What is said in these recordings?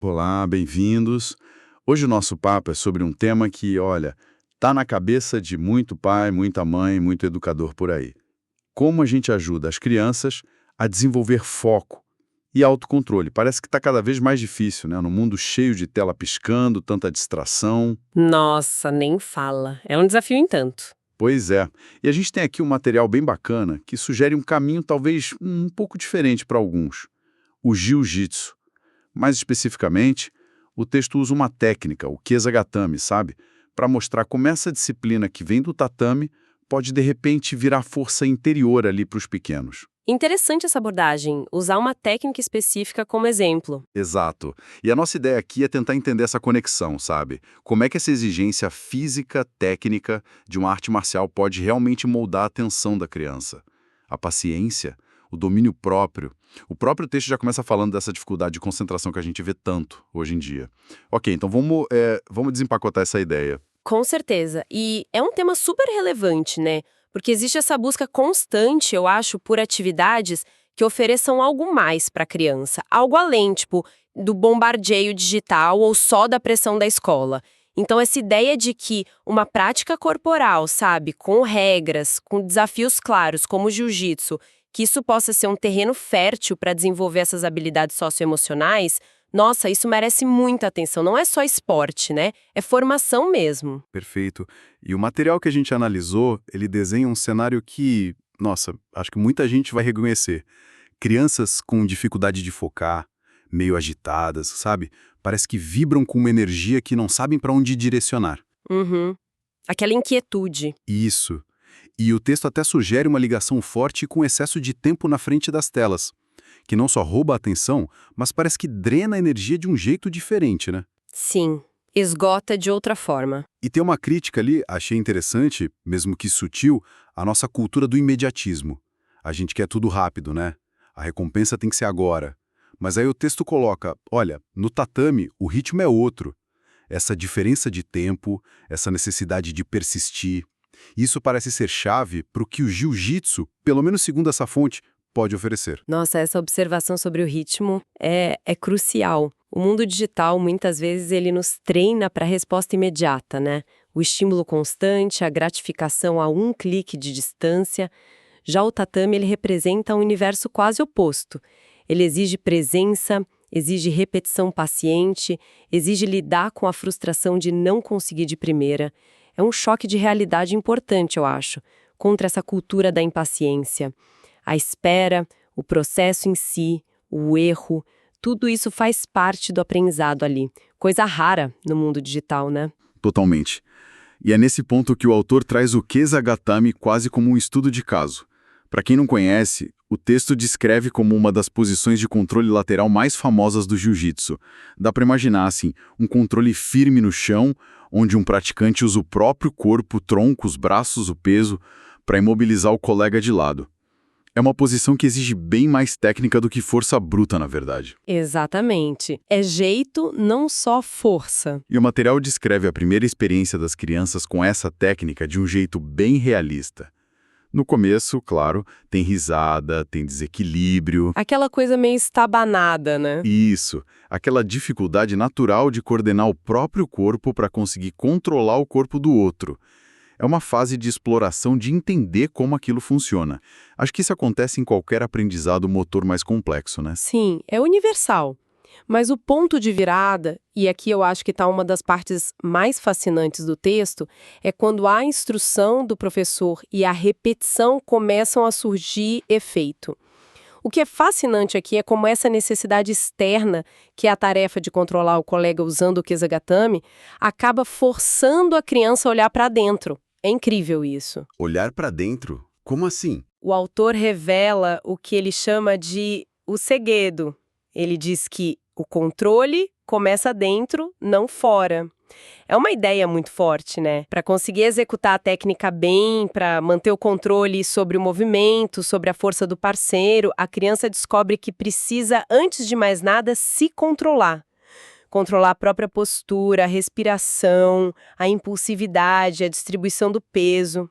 Olá, bem-vindos. Hoje o nosso papo é sobre um tema que, olha, tá na cabeça de muito pai, muita mãe, muito educador por aí. Como a gente ajuda as crianças a desenvolver foco e autocontrole? Parece que está cada vez mais difícil, né? No mundo cheio de tela piscando, tanta distração. Nossa, nem fala. É um desafio em tanto. Pois é. E a gente tem aqui um material bem bacana que sugere um caminho talvez um pouco diferente para alguns. O jiu-jitsu. Mais especificamente, o texto usa uma técnica, o Kesa-gatame, sabe? Para mostrar como essa disciplina que vem do tatame pode, de repente, virar força interior ali para os pequenos. Interessante essa abordagem, usar uma técnica específica como exemplo. Exato. E a nossa ideia aqui é tentar entender essa conexão, sabe? Como é que essa exigência física, técnica de uma arte marcial pode realmente moldar a atenção da criança? A paciência, o domínio próprio. O próprio texto já começa falando dessa dificuldade de concentração que a gente vê tanto hoje em dia. Ok, então vamos desempacotar essa ideia. Com certeza. E é um tema super relevante, né? Porque existe essa busca constante, eu acho, por atividades que ofereçam algo mais para a criança. Algo além, tipo, do bombardeio digital ou só da pressão da escola. Então, essa ideia de que uma prática corporal, sabe, com regras, com desafios claros, como o jiu-jitsu, que isso possa ser um terreno fértil para desenvolver essas habilidades socioemocionais, nossa, isso merece muita atenção. Não é só esporte, né? É formação mesmo. Perfeito. E o material que a gente analisou, ele desenha um cenário que, nossa, acho que muita gente vai reconhecer. Crianças com dificuldade de focar, meio agitadas, sabe? Parece que vibram com uma energia que não sabem para onde direcionar. Uhum. Aquela inquietude. Isso. E o texto até sugere uma ligação forte com o excesso de tempo na frente das telas, que não só rouba a atenção, mas parece que drena a energia de um jeito diferente, né? Sim, esgota de outra forma. E tem uma crítica ali, achei interessante, mesmo que sutil, a nossa cultura do imediatismo. A gente quer tudo rápido, né? A recompensa tem que ser agora. Mas aí o texto coloca, olha, no tatame o ritmo é outro. Essa diferença de tempo, essa necessidade de persistir. Isso parece ser chave para o que o jiu-jitsu, pelo menos segundo essa fonte, pode oferecer. Nossa, essa observação sobre o ritmo é crucial. O mundo digital, muitas vezes, ele nos treina para a resposta imediata, né? O estímulo constante, a gratificação a um clique de distância. Já o tatame, ele representa um universo quase oposto. Ele exige presença, exige repetição paciente, exige lidar com a frustração de não conseguir de primeira. É um choque de realidade importante, eu acho, contra essa cultura da impaciência. A espera, o processo em si, o erro, tudo isso faz parte do aprendizado ali. Coisa rara no mundo digital, né? Totalmente. E é nesse ponto que o autor traz o Kesa-gatame quase como um estudo de caso. Para quem não conhece, o texto descreve como uma das posições de controle lateral mais famosas do jiu-jitsu. Dá para imaginar, assim, um controle firme no chão, onde um praticante usa o próprio corpo, o tronco, os braços, o peso, para imobilizar o colega de lado. É uma posição que exige bem mais técnica do que força bruta, na verdade. Exatamente. É jeito, não só força. E o material descreve a primeira experiência das crianças com essa técnica de um jeito bem realista. No começo, claro, tem risada, tem desequilíbrio. Aquela coisa meio estabanada, né? Isso, aquela dificuldade natural de coordenar o próprio corpo para conseguir controlar o corpo do outro. É uma fase de exploração de entender como aquilo funciona. Acho que isso acontece em qualquer aprendizado motor mais complexo, né? Sim, é universal. Mas o ponto de virada, e aqui eu acho que está uma das partes mais fascinantes do texto, é quando a instrução do professor e a repetição começam a surgir efeito. O que é fascinante aqui é como essa necessidade externa, que é a tarefa de controlar o colega usando o Kesa-gatame, acaba forçando a criança a olhar para dentro. É incrível isso. Olhar para dentro? Como assim? O autor revela o que ele chama de o segredo. Ele diz que o controle começa dentro, não fora. É uma ideia muito forte, né? Para conseguir executar a técnica bem, para manter o controle sobre o movimento, sobre a força do parceiro, a criança descobre que precisa, antes de mais nada, se controlar. Controlar a própria postura, a respiração, a impulsividade, a distribuição do peso.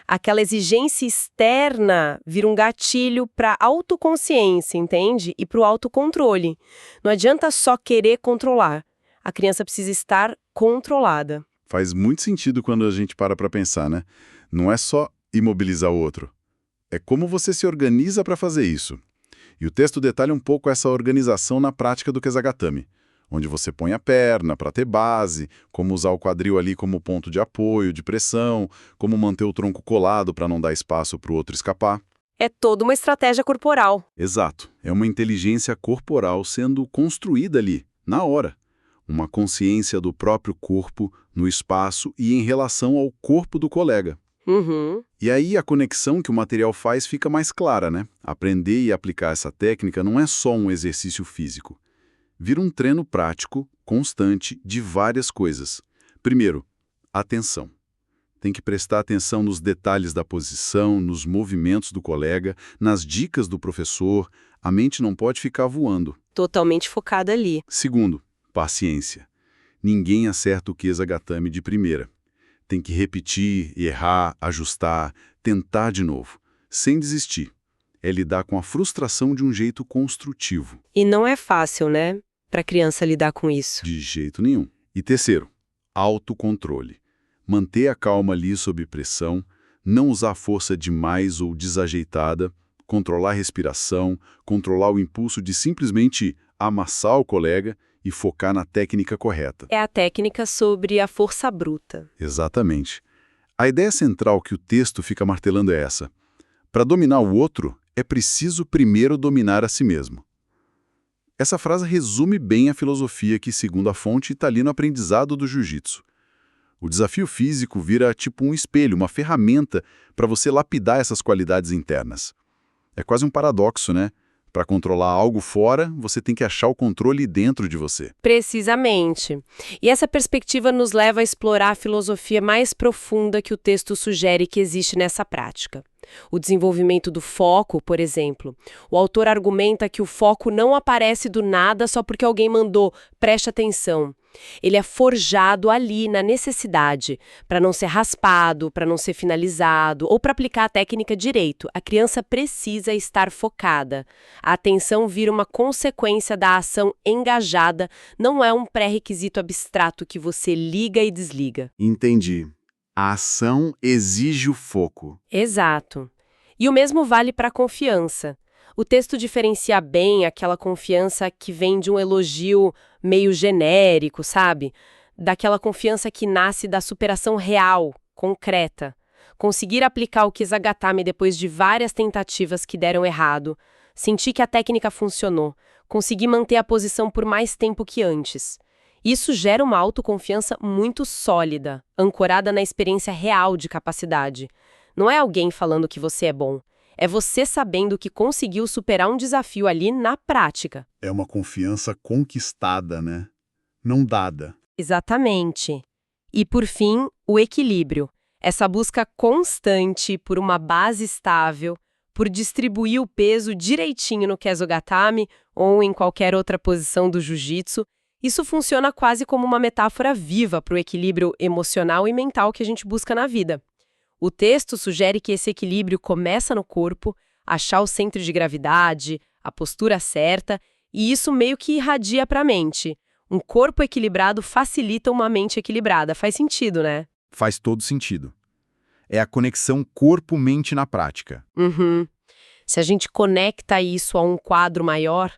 Aquela exigência externa vira um gatilho para autoconsciência, entende? E para o autocontrole. Não adianta só querer controlar. A criança precisa estar controlada. Faz muito sentido quando a gente para pensar, né? Não é só imobilizar o outro. É como você se organiza para fazer isso. E o texto detalha um pouco essa organização na prática do Kesagatame, onde você põe a perna para ter base, como usar o quadril ali como ponto de apoio, de pressão, como manter o tronco colado para não dar espaço para o outro escapar. É toda uma estratégia corporal. Exato. É uma inteligência corporal sendo construída ali, na hora. Uma consciência do próprio corpo, no espaço e em relação ao corpo do colega. Uhum. E aí a conexão que o material faz fica mais clara, né? Aprender e aplicar essa técnica não é só um exercício físico. Vira um treino prático, constante, de várias coisas. Primeiro, atenção. Tem que prestar atenção nos detalhes da posição, nos movimentos do colega, nas dicas do professor. A mente não pode ficar voando. Totalmente focada ali. Segundo, paciência. Ninguém acerta o Kesagatame de primeira. Tem que repetir, errar, ajustar, tentar de novo, sem desistir. É lidar com a frustração de um jeito construtivo. E não é fácil, né? Para a criança lidar com isso. De jeito nenhum. E terceiro, autocontrole. Manter a calma ali sob pressão, não usar força demais ou desajeitada, controlar a respiração, controlar o impulso de simplesmente amassar o colega e focar na técnica correta. É a técnica sobre a força bruta. Exatamente. A ideia central que o texto fica martelando é essa. Para dominar o outro, é preciso primeiro dominar a si mesmo. Essa frase resume bem a filosofia que, segundo a fonte, está ali no aprendizado do jiu-jitsu. O desafio físico vira tipo um espelho, uma ferramenta para você lapidar essas qualidades internas. É quase um paradoxo, né? Para controlar algo fora, você tem que achar o controle dentro de você. Precisamente. E essa perspectiva nos leva a explorar a filosofia mais profunda que o texto sugere que existe nessa prática. O desenvolvimento do foco, por exemplo. O autor argumenta que o foco não aparece do nada só porque alguém mandou, preste atenção. Ele é forjado ali na necessidade, para não ser raspado, para não ser finalizado ou para aplicar a técnica direito. A criança precisa estar focada. A atenção vira uma consequência da ação engajada, não é um pré-requisito abstrato que você liga e desliga. Entendi. A ação exige o foco. Exato. E o mesmo vale para a confiança. O texto diferencia bem aquela confiança que vem de um elogio meio genérico, sabe? Daquela confiança que nasce da superação real, concreta. Conseguir aplicar o Kesagatame depois de várias tentativas que deram errado, sentir que a técnica funcionou, conseguir manter a posição por mais tempo que antes. Isso gera uma autoconfiança muito sólida, ancorada na experiência real de capacidade. Não é alguém falando que você é bom. É você sabendo que conseguiu superar um desafio ali na prática. É uma confiança conquistada, né? Não dada. Exatamente. E, por fim, o equilíbrio. Essa busca constante por uma base estável, por distribuir o peso direitinho no Kesagatame ou em qualquer outra posição do jiu-jitsu. Isso funciona quase como uma metáfora viva para o equilíbrio emocional e mental que a gente busca na vida. O texto sugere que esse equilíbrio começa no corpo, achar o centro de gravidade, a postura certa, e isso meio que irradia para a mente. Um corpo equilibrado facilita uma mente equilibrada. Faz sentido, né? Faz todo sentido. É a conexão corpo-mente na prática. Uhum. Se a gente conecta isso a um quadro maior,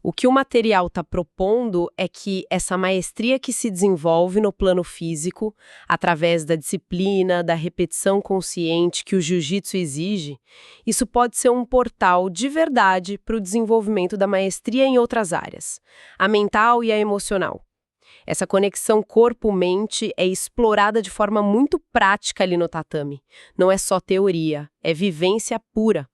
o que o material está propondo é que essa maestria que se desenvolve no plano físico, através da disciplina, da repetição consciente que o jiu-jitsu exige, isso pode ser um portal de verdade para o desenvolvimento da maestria em outras áreas, a mental e a emocional. Essa conexão corpo-mente é explorada de forma muito prática ali no tatame. Não é só teoria, é vivência pura.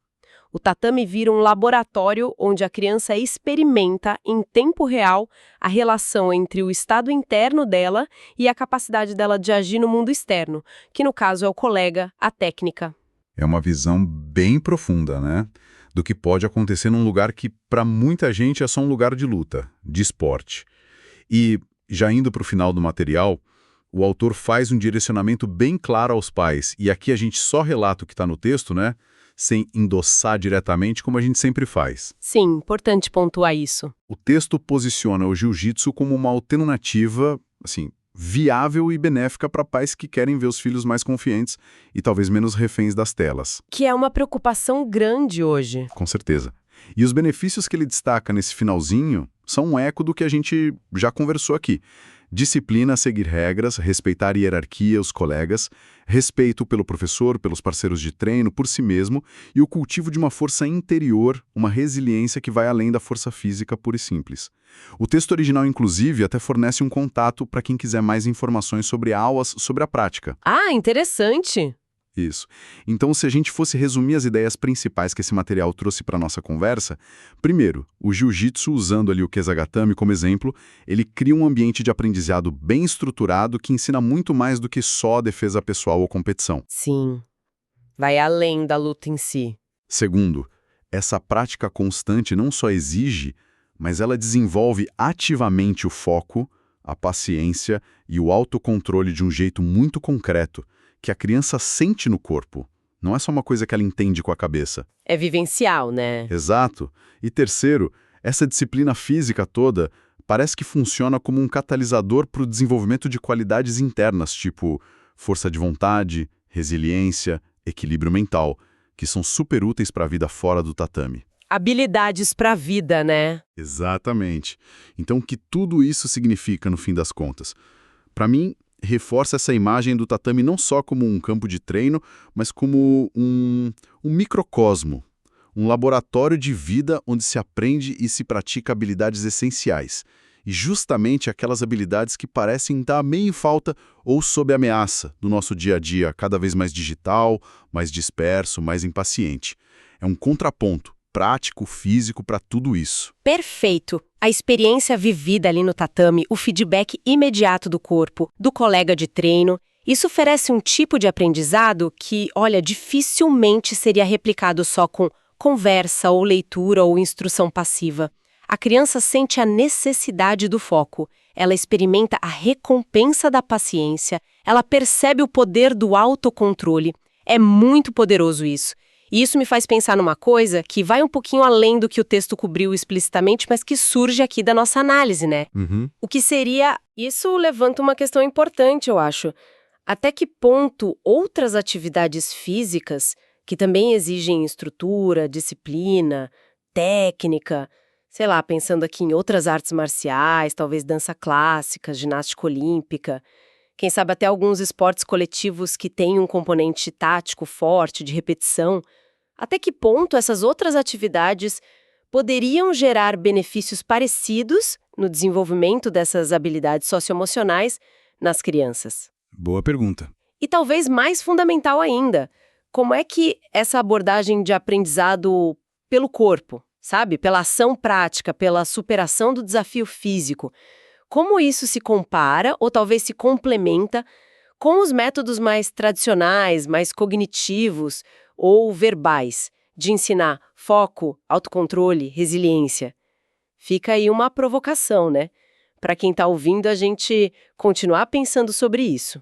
O tatame vira um laboratório onde a criança experimenta em tempo real a relação entre o estado interno dela e a capacidade dela de agir no mundo externo, que no caso é o colega, a técnica. É uma visão bem profunda, né? Do que pode acontecer num lugar que, para muita gente, é só um lugar de luta, de esporte. E, já indo para o final do material, O autor faz um direcionamento bem claro aos pais, e aqui a gente só relata o que está no texto, né? Sem endossar diretamente, como a gente sempre faz. Sim, importante pontuar isso. O texto posiciona o jiu-jitsu como uma alternativa, assim, viável e benéfica para pais que querem ver os filhos mais confiantes e talvez menos reféns das telas. Que é uma preocupação grande hoje. Com certeza. E os benefícios que ele destaca nesse finalzinho são um eco do que a gente já conversou aqui. Disciplina, seguir regras, respeitar a hierarquia, os colegas, respeito pelo professor, pelos parceiros de treino, por si mesmo e o cultivo de uma força interior, uma resiliência que vai além da força física pura e simples. O texto original, inclusive, até fornece um contato para quem quiser mais informações sobre aulas sobre a prática. Ah, interessante! Isso. Então, se a gente fosse resumir as ideias principais que esse material trouxe para a nossa conversa, primeiro, o jiu-jitsu, usando ali o Kesagatame como exemplo, ele cria um ambiente de aprendizado bem estruturado que ensina muito mais do que só a defesa pessoal ou competição. Sim, vai além da luta em si. Segundo, essa prática constante não só exige, mas ela desenvolve ativamente o foco, a paciência e o autocontrole de um jeito muito concreto, que a criança sente no corpo. Não é só uma coisa que ela entende com a cabeça. É vivencial, né? Exato. E terceiro, essa disciplina física toda parece que funciona como um catalisador para o desenvolvimento de qualidades internas, tipo força de vontade, resiliência, equilíbrio mental, que são super úteis para a vida fora do tatame. Habilidades para a vida, né? Exatamente. Então, o que tudo isso significa no fim das contas? Para mim, reforça essa imagem do tatame não só como um campo de treino, mas como um microcosmo, um laboratório de vida onde se aprende e se pratica habilidades essenciais. E justamente aquelas habilidades que parecem estar meio em falta ou sob ameaça do nosso dia a dia, cada vez mais digital, mais disperso, mais impaciente. É um contraponto prático, físico para tudo isso. Perfeito! A experiência vivida ali no tatame, o feedback imediato do corpo, do colega de treino, isso oferece um tipo de aprendizado que, olha, dificilmente seria replicado só com conversa ou leitura ou instrução passiva. A criança sente a necessidade do foco, ela experimenta a recompensa da paciência, ela percebe o poder do autocontrole. É muito poderoso isso. E isso me faz pensar numa coisa que vai um pouquinho além do que o texto cobriu explicitamente, mas que surge aqui da nossa análise, né? O que seria... Isso levanta uma questão importante, eu acho. Até que ponto outras atividades físicas, que também exigem estrutura, disciplina, técnica, sei lá, pensando aqui em outras artes marciais, talvez dança clássica, ginástica olímpica, quem sabe até alguns esportes coletivos que têm um componente tático forte, de repetição, até que ponto essas outras atividades poderiam gerar benefícios parecidos no desenvolvimento dessas habilidades socioemocionais nas crianças? Boa pergunta. E talvez mais fundamental ainda, como é que essa abordagem de aprendizado pelo corpo, sabe? Pela ação prática, pela superação do desafio físico, como isso se compara ou talvez se complementa com os métodos mais tradicionais, mais cognitivos ou verbais, de ensinar foco, autocontrole, resiliência? Fica aí uma provocação, né? Para quem está ouvindo, a gente continuar pensando sobre isso.